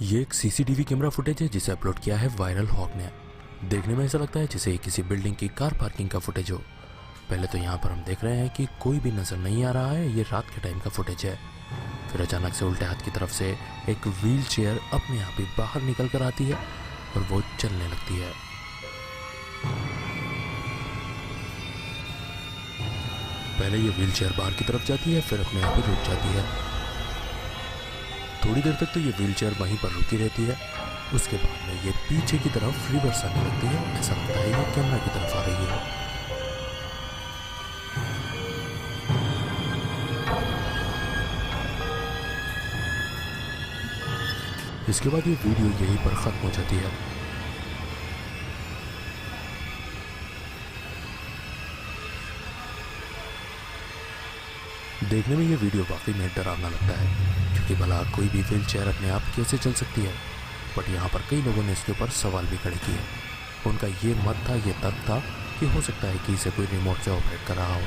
ये एक CCTV camera footage है जिसे अपलोड किया है वायरल हॉक ने। देखने में ऐसा लगता है जैसे किसी बिल्डिंग की कार पार्किंग का फुटेज हो। पहले तो यहाँ पर हम देख रहे हैं कि कोई भी नजर नहीं आ रहा है, ये रात के टाइम का फुटेज है। फिर अचानक से उल्टे हाथ की तरफ से एक व्हील चेयर अपने आप ही बाहर निकल कर आती है और वो चलने लगती है। पहले ये व्हील चेयर बाहर की तरफ जाती है, फिर अपने आप ही रुक जाती है। थोड़ी देर तक तो ये व्हील चेयर वहीं पर रुकी रहती है। उसके बाद में ये पीछे की तरफ रिवर्स आने लगती है। ऐसा लगता है ये कैमरा की तरफ आ रही है। इसके बाद ये वीडियो यहीं पर खत्म हो जाती है। देखने में ये वीडियो वाकई में डरावना लगता है, क्योंकि भला कोई भी व्हील चेयर अपने आप कैसे चल सकती है। बट यहाँ पर कई लोगों ने इसके ऊपर सवाल भी खड़े किए। उनका ये मत था, ये तर्क था कि हो सकता है कि इसे कोई रिमोट से ऑपरेट कर रहा हो।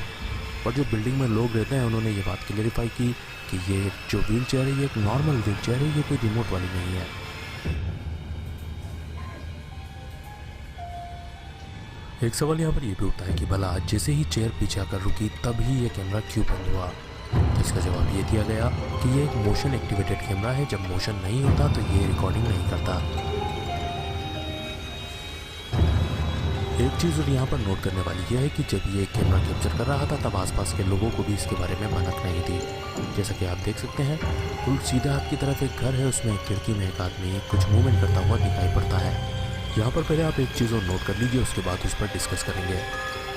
पर जो बिल्डिंग में लोग रहते हैं उन्होंने ये बात क्लियरिफाई की कि ये जो व्हील चेयर है ये एक नॉर्मल व्हील चेयर है, ये कोई रिमोट वाली नहीं है। एक सवाल यहाँ पर ये भी उठता है कि भला जैसे ही चेयर पीछे आकर रुकी तभी ये कैमरा क्यों बंद हुआ। तो इसका जवाब ये दिया गया कि ये एक मोशन एक्टिवेटेड कैमरा है। जब मोशन नहीं होता तो ये रिकॉर्डिंग नहीं करता। एक चीज़ और यहाँ पर नोट करने वाली यह है कि जब ये कैमरा कैप्चर कर रहा था तब आसपास के लोगों को भी इसके बारे में भनक नहीं थी। जैसा कि आप देख सकते हैं, सीधा हाथ की तरफ एक घर है, उसमें एक खिड़की में एक आदमी कुछ मूवमेंट करता हुआ दिखाई पड़ता है। यहाँ पर पहले आप एक चीज़ और नोट कर लीजिए, उसके बाद उस पर डिस्कस करेंगे।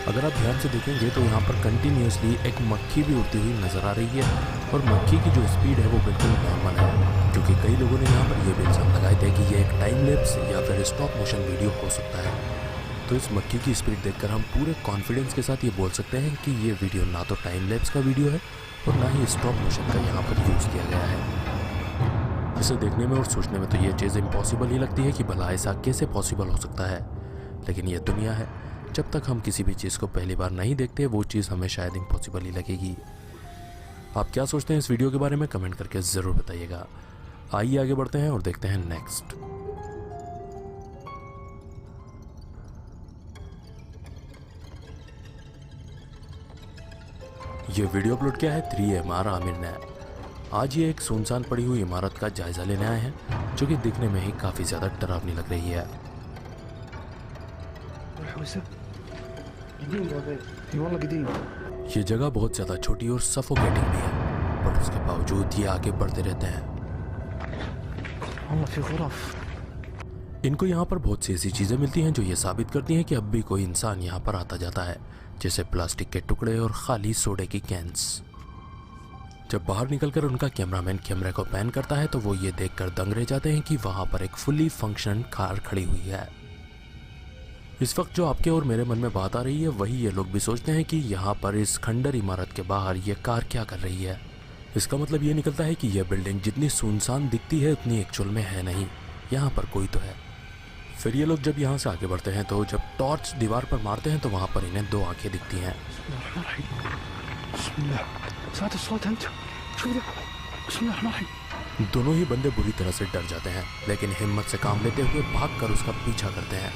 अगर आप ध्यान से देखेंगे तो यहाँ पर कंटिन्यूसली एक मक्खी भी उड़ती हुई नज़र आ रही है और मक्खी की जो स्पीड है वो बिल्कुल नॉर्मल है, क्योंकि कई लोगों ने यहाँ पर ये भी इल्ज़ाम लगाए थे कि ये एक टाइम लैप्स या फिर स्टॉप मोशन वीडियो हो सकता है। तो इस मक्खी की स्पीड देखकर हम पूरे कॉन्फिडेंस के साथ ये बोल सकते हैं कि ये वीडियो ना तो टाइम लैप्स का वीडियो है और ना ही स्टॉप मोशन का यहाँ पर यूज़ किया गया है। इसे देखने में और सोचने में तो ये चीज़ इम्पॉसिबल ही लगती है कि भला ऐसा कैसे पॉसिबल हो सकता है। लेकिन ये दुनिया है, जब तक हम किसी भी चीज़ को पहली बार नहीं देखते वो चीज़ हमें शायद इम्पॉसिबल ही लगेगी। आप क्या सोचते हैं इस वीडियो के बारे में कमेंट करके ज़रूर बताइएगा। आइए आगे बढ़ते हैं और देखते हैं नेक्स्ट। ये वीडियो अपलोड किया है 3MR आमिर ने। आज ये एक सुनसान पड़ी हुई इमारत का जायजा लेने आए हैं, जो कि दिखने में ही काफी ज्यादा डरावनी लग रही है। ये जगह बहुत ज्यादा छोटी और सफोकेटिंग भी है, बट उसके बावजूद ये आगे बढ़ते रहते हैं। इनको यहाँ पर बहुत सी ऐसी चीजें मिलती हैं जो ये साबित करती हैं कि अब भी कोई इंसान यहाँ पर आता जाता है, जैसे प्लास्टिक के टुकड़े और खाली सोडे की कैंस। जब बाहर निकलकर उनका कैमरामैन कैमरे को पैन करता है तो वो ये देखकर दंग रह जाते हैं कि वहां पर एक फुली फंक्शनल कार खड़ी हुई है। इस वक्त जो आपके और मेरे मन में बात आ रही है वही ये लोग भी सोचते हैं कि यहाँ पर इस खंडर इमारत के बाहर ये कार क्या कर रही है। इसका मतलब ये निकलता है कि यह बिल्डिंग जितनी सुनसान दिखती है उतनी एक्चुअल में है नहीं, यहाँ पर कोई तो है। फिर ये लोग जब यहाँ से आगे बढ़ते हैं तो जब टॉर्च दीवार पर मारते हैं तो वहां पर इन्हें 2 आंखें दिखती हैं। दोनों ही बंदे बुरी तरह से डर जाते हैं, लेकिन हिम्मत से काम लेते हुए भागकर उसका पीछा करते हैं।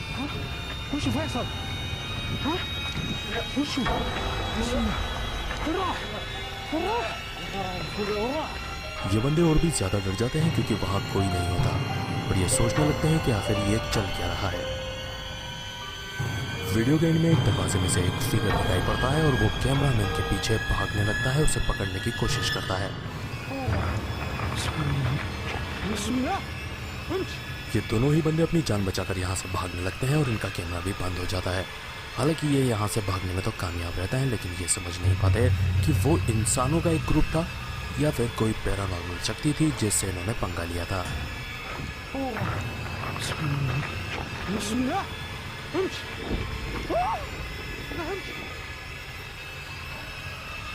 ये बंदे और भी ज्यादा डर जाते हैं क्योंकि वहां कोई नहीं होता और ये सोचने लगते हैं कि आखिर ये चल क्या रहा है। वीडियो के एंड में एक दरवाजे में से एक फिगर दिखाई पड़ता है और वो कैमरामैन के पीछे भागने लगता है, उसे पकड़ने की कोशिश करता है। ये दोनों ही बंदे अपनी जान बचाकर यहाँ से भागने लगते हैं और इनका कैमरा भी बंद हो जाता है। हालांकि ये यहाँ से भागने में तो कामयाब रहता है, लेकिन ये समझ नहीं पाते कि वो इंसानों का एक ग्रुप था या फिर कोई पैरानॉर्मल शक्ति थी जिससे इन्होंने पंगा लिया था।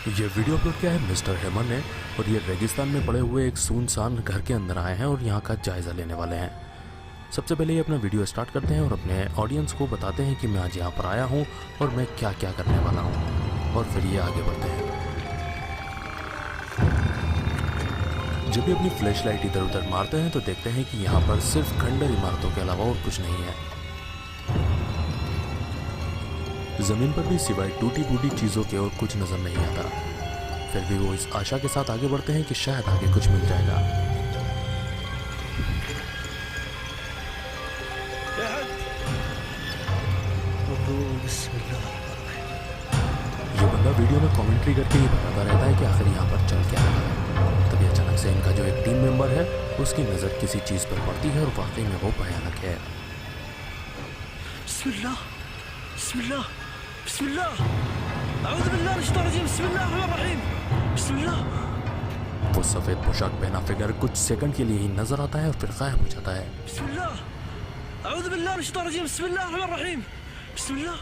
ये वीडियो अपलोड किया है मिस्टर हेमन ने और ये रेगिस्तान में पड़े हुए एक सुनसान घर के अंदर आए हैं और यहाँ का जायजा लेने वाले हैं। सबसे पहले ये अपना वीडियो स्टार्ट करते हैं और अपने ऑडियंस को बताते हैं कि मैं आज यहाँ पर आया हूँ और मैं क्या क्या करने वाला हूँ, और फिर ये आगे बढ़ते हैं। जब भी अपनी फ्लैश लाइट इधर उधर मारते हैं तो देखते हैं कि यहाँ पर सिर्फ खंडर इमारतों के अलावा और कुछ नहीं है। जमीन पर भी सिवाय टूटी फूटी चीजों के और कुछ नजर नहीं आता। फिर भी वो इस आशा के साथ आगे बढ़ते हैं कि शायद आगे कुछ मिल जाएगा। ये बंदा वीडियो में कमेंट्री करके ही बताता रहता है कि आखिर यहाँ पर चल क्या रहा है। तभी अचानक से इनका जो एक टीम मेंबर है उसकी नजर किसी चीज पर पड़ती है और वाकई में वो भयानक है। बिस्मिल्लाह, बिस्मिल्लाह, बिस्मिल्लाह, अऊज़ु बिल्लाहि मिनश शैतानिर रजीम, बिस्मिल्लाहिर रहमानिर रहीम, बिस्मिल्लाह। वो सफेद पोशाक पहना फिगर कुछ सेकंड के लिए ही नजर आता है और फिर गायब हो जाता है। बिस्मिल्लाह, अऊज़ु बिल्लाहि मिनश शैतानिर रजीम, बिस्मिल्लाहिर रहमानिर रहीम, बिस्मिल्लाह।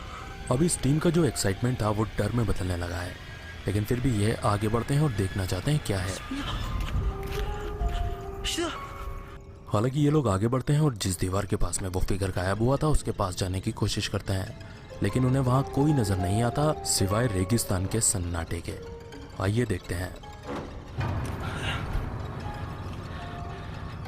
अब इस टीम का जो एक्साइटमेंट था वो डर में बदलने लगा है, लेकिन फिर भी ये आगे बढ़ते हैं और देखना चाहते हैं क्या है। हालांकि ये लोग आगे बढ़ते हैं और जिस दीवार के पास में वो फिगर गायब हुआ था उसके पास जाने की कोशिश करते हैं, लेकिन उन्हें वहां कोई नजर नहीं आता सिवाय रेगिस्तान के सन्नाटे के। आइए देखते हैं।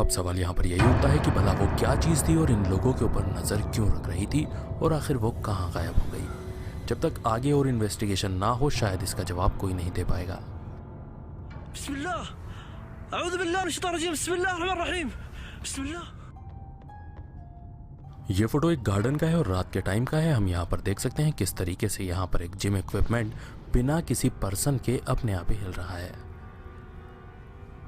अब सवाल यहाँ पर यही उठता है कि भला वो क्या चीज थी और इन लोगों के ऊपर नजर क्यों रख रही थी और आखिर वो कहाँ गायब हो गई। जब तक आगे और इन्वेस्टिगेशन ना हो शायद इसका जवाब कोई नहीं दे पाएगा। बिस्मिल्लाह, अऊज़ु बिल्लाहि मिनश शैतानिर रजीम, बिस्मिल्लाहिर रहमानिर रहीम, बिस्मिल्लाह। ये फोटो एक गार्डन का है और रात के टाइम का है। हम यहाँ पर देख सकते हैं किस तरीके से यहाँ पर एक जिम इक्विपमेंट बिना किसी पर्सन के अपने आप ही हिल रहा है।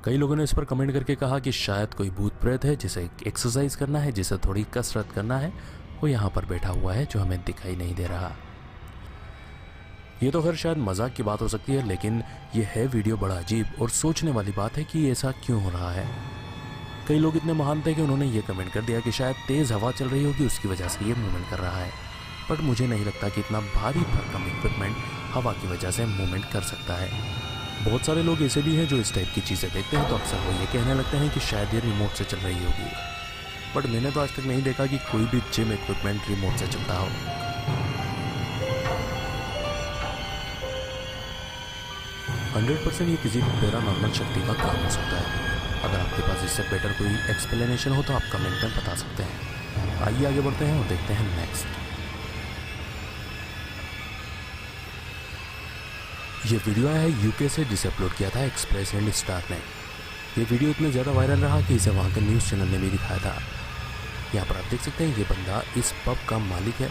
कई लोगों ने इस पर कमेंट करके कहा कि शायद कोई भूत प्रेत है जिसे एक्सरसाइज करना है, जिसे थोड़ी कसरत करना है, वो यहाँ पर बैठा हुआ है जो हमें दिखाई नहीं दे रहा। ये तो खैर शायद मजाक की बात हो सकती है, लेकिन ये है वीडियो बड़ा अजीब और सोचने वाली बात है कि ऐसा क्यों हो रहा है। कई लोग इतने महान थे कि उन्होंने ये कमेंट कर दिया कि शायद तेज हवा चल रही होगी उसकी वजह से ये मूवमेंट कर रहा है, बट मुझे नहीं लगता कि इतना भारी भरकम इक्विपमेंट हवा की वजह से मूवमेंट कर सकता है। बहुत सारे लोग ऐसे भी हैं जो इस टाइप की चीज़ें देखते हैं तो अक्सर वो ये कहने लगते हैं कि शायद ये रिमोट से चल रही होगी, बट मैंने तो आज तक नहीं देखा कि कोई भी जिम इक्विपमेंट रिमोट से चलता हो। 100% ये किसी पैरानॉर्मल शक्ति का काम हो सकता है। अगर आपके पास इससे बेटर कोई एक्सप्लेनेशन हो तो आप कमेंट में बता सकते हैं। आइए आगे बढ़ते हैं और देखते हैं नेक्स्ट। ये वीडियो आया है यूके से, जिसे अपलोड किया था एक्सप्रेस एंड स्टार ने। ये वीडियो इतना ज़्यादा वायरल रहा कि इसे वहाँ के न्यूज़ चैनल ने भी दिखाया था। यहाँ पर आप देख सकते हैं ये बंदा इस पब का मालिक है।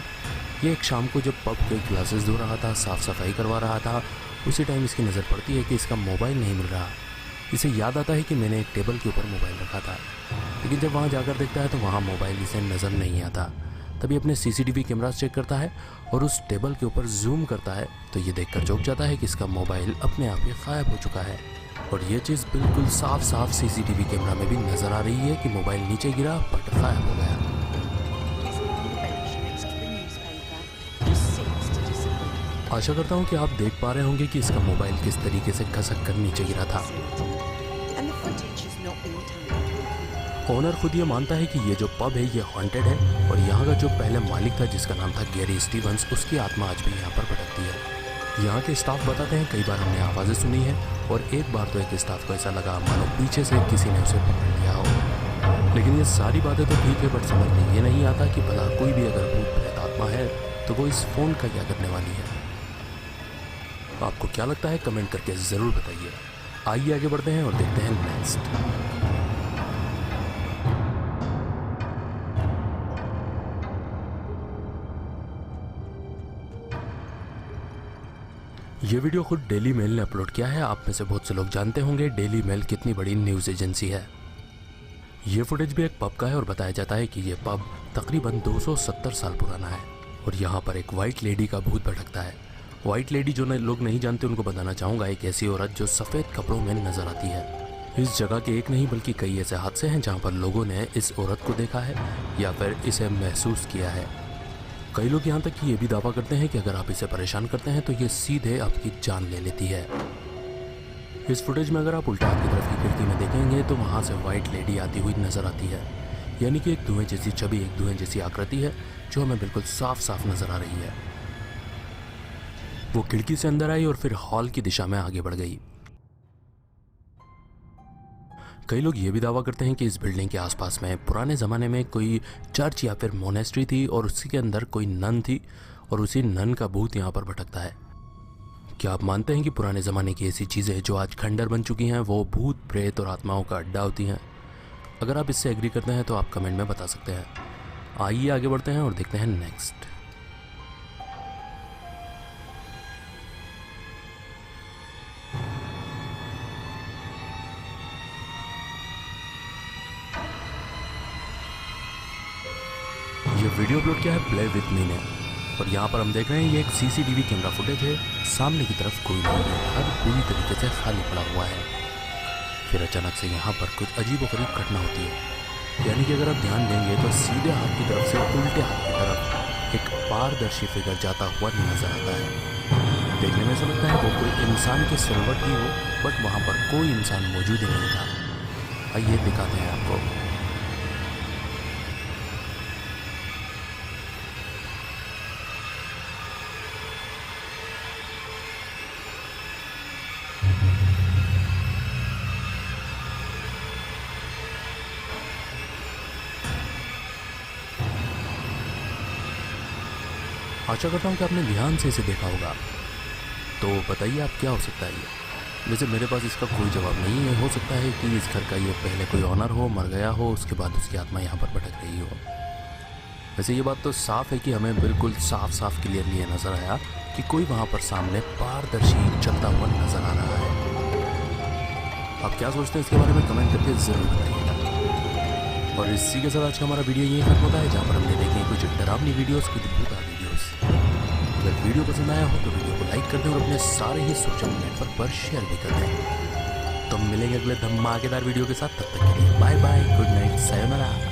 ये एक शाम को जब पब के ग्लासेस धो रहा था, साफ़ सफाई करवा रहा था, उसी टाइम इसकी नज़र पड़ती है कि इसका मोबाइल नहीं मिल रहा। इसे याद आता है कि मैंने एक टेबल के ऊपर मोबाइल रखा था, लेकिन जब वहाँ जाकर देखता है तो वहाँ मोबाइल इसे नज़र नहीं आता। तभी अपने सीसीटीवी कैमरास चेक करता है और उस टेबल के ऊपर जूम करता है तो ये देखकर चौंक जाता है कि इसका मोबाइल अपने आप ही गायब हो चुका है। और ये चीज़ बिल्कुल साफ साफ सीसीटीवी कैमरा में भी नज़र आ रही है कि मोबाइल नीचे गिरा बट गायब हो गया। आशा करता हूँ कि आप देख पा रहे होंगे कि इसका मोबाइल किस तरीके से खसक कर नीचे गिरा था। ओनर खुद ये मानता है कि ये जो पब है ये हॉन्टेड है और यहाँ का जो पहले मालिक था जिसका नाम था गैरी स्टीवंस, उसकी आत्मा आज भी यहाँ पर भटकती है। यहाँ के स्टाफ बताते हैं कई बार हमने आवाज़ें सुनी है और एक बार तो एक स्टाफ को ऐसा लगा मानो पीछे से किसी ने उसे पकड़ लिया हो। लेकिन ये सारी बातें तो ठीक है, बट समझ में ये नहीं आता कि भला कोई भी अगर भूत प्रेत आत्मा है तो वो इस फ़ोन का क्या करने वाली है। आपको क्या लगता है कमेंट करके ज़रूर बताइए। आइए आगे बढ़ते हैं और देखते हैं नेक्स्ट। ये वीडियो खुद डेली मेल ने अपलोड किया है। आप में से बहुत से लोग जानते होंगे डेली मेल कितनी बड़ी न्यूज़ एजेंसी है। ये फुटेज भी एक पब का है और बताया जाता है कि ये पब तकरीबन 270 साल पुराना है और यहाँ पर एक वाइट लेडी का भूत भटकता है। वाइट लेडी जो लोग नहीं जानते उनको बताना चाहूँगा, एक ऐसी औरत जो सफ़ेद कपड़ों में नज़र आती है। इस जगह के एक नहीं बल्कि कई ऐसे हादसे हैं जहाँ पर लोगों ने इस औरत को देखा है या फिर इसे महसूस किया है। कई लोग यहाँ तक कि ये भी दावा करते हैं कि अगर आप इसे परेशान करते हैं तो ये सीधे आपकी जान ले लेती है। इस फुटेज में अगर आप उल्टा हाथ की तरफ की खिड़की में देखेंगे तो वहाँ से वाइट लेडी आती हुई नज़र आती है, यानी कि एक धुएं जैसी छवि, एक धुएं जैसी आकृति है जो हमें बिल्कुल साफ साफ नज़र आ रही है। वो खिड़की से अंदर आई और फिर हॉल की दिशा में आगे बढ़ गई। कई लोग ये भी दावा करते हैं कि इस बिल्डिंग के आसपास में पुराने ज़माने में कोई चर्च या फिर मोनेस्ट्री थी और उसी के अंदर कोई नन थी और उसी नन का भूत यहाँ पर भटकता है। क्या आप मानते हैं कि पुराने ज़माने की ऐसी चीज़ें जो आज खंडर बन चुकी हैं वो भूत प्रेत और आत्माओं का अड्डा होती हैं? अगर आप इससे एग्री करते हैं तो आप कमेंट में बता सकते हैं। आइए आगे बढ़ते हैं और देखते हैं नेक्स्ट। ये वीडियो अपलोड किया है प्ले विद मी ने और यहाँ पर हम देख रहे हैं ये एक सीसीटीवी कैमरा फुटेज है। सामने की तरफ कोई नहीं है, हर पूरी तरीके से खाली पड़ा हुआ है। फिर अचानक से यहाँ पर कुछ अजीबोगरीब घटना होती है, यानी कि अगर आप ध्यान देंगे तो सीधे हाथ की तरफ से उल्टे हाथ की तरफ एक पारदर्शी फिगर जाता हुआ नजर आता है। देखने में ऐसा लगता है वो कोई इंसान की सिलवट ही हो, बट वहाँ पर कोई इंसान मौजूद ही नहीं था। आइए दिखाते हैं आपको। आशा करता हूँ कि आपने ध्यान से इसे देखा होगा। तो बताइए आप क्या हो सकता है ये? वैसे मेरे पास इसका कोई जवाब नहीं है। हो सकता है कि इस घर का ये पहले कोई ऑनर हो, मर गया हो, उसके बाद उसकी आत्मा यहाँ पर भटक रही हो। वैसे ये बात तो साफ है कि हमें बिल्कुल साफ साफ क्लियरली ये नज़र आया कि कोई वहाँ पर सामने पारदर्शी चलता हुआ नज़र आ रहा है। आप क्या सोचते हैं इसके बारे में कमेंट करके ज़रूर बताइएगा। और इसी के साथ आज का हमारा वीडियो यही खत्म होता है, जहाँ पर हमने देखे कुछ डरावनी वीडियोस, कुछ भूत वीडियोस। अगर वीडियो पसंद आया हो तो वीडियो को लाइक कर दें और अपने सारे ही सोशल नेटवर्क पर शेयर भी कर दें। तो मिलेंगे अगले धमाकेदार वीडियो के साथ, तब तक के लिए bye bye, good night, sayonara.